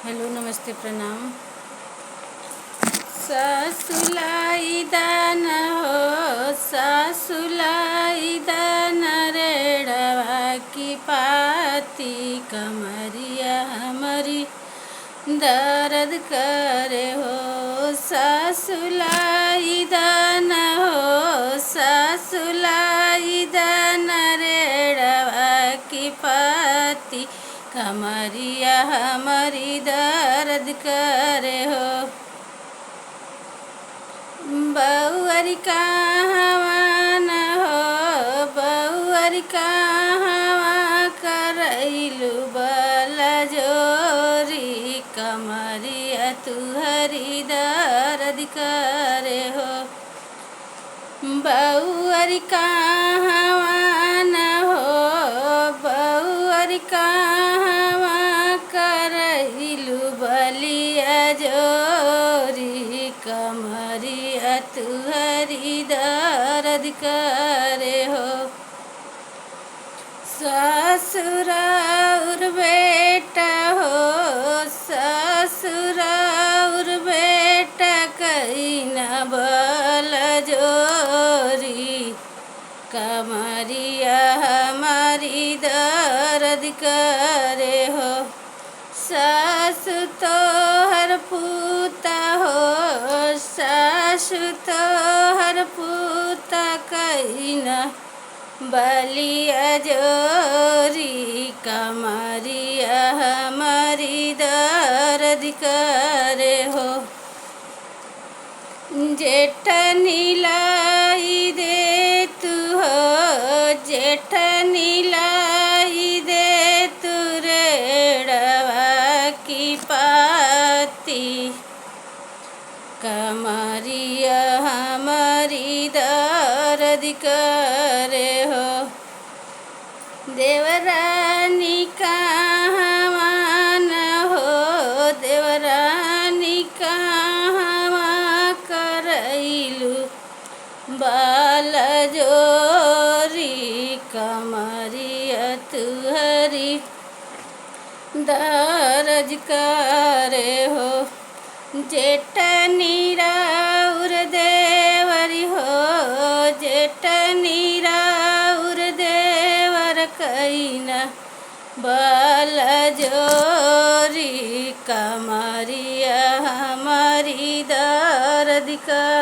Hello, नमस्ते, प्रणाम। सासुलाई दान हो, सासुलाई दान रेड़वा की पाती, कमरिया हमारी दर्द करे हो। सासुलाई दान हो, सासुलाई दान रेड़वा की पाती, कमरिया हमारी दर्द करे हो। बउअरी कहवा न हो, बउअरी कहवा करैलू बला जोरी, कमरिया तुहरी दर्द करे हो। बउअरी कहवा न हो, बउअरी कहवा करैलू बलिया जोरी, कमरिया तुहरी दर्द करे हो। ससुराउर बेटा हो, ससुराउर बेटा कईना बल जोरी, कमरिया हमारी दर्द करे हो। सासु तोहर पूता हो, सासु तोहर पूता कईना बलिया जोरी, कमरिया हमारी दर्द करे हो। जेठनी लाई दे तू हो, जेठनी लाई दे तू रेड़वा की पाती, कमरिया हमारी दर्द करे हो। देवरानी कहवा न हो, देवरानी कहवा करैलू बाल जोरी, कमरिया तुहरी दर्द करे हो। जेठनी राउर देवरी हो, जेठनी राउर देवर कईना बल जोरी, कमरिया हमारी दर्द करे।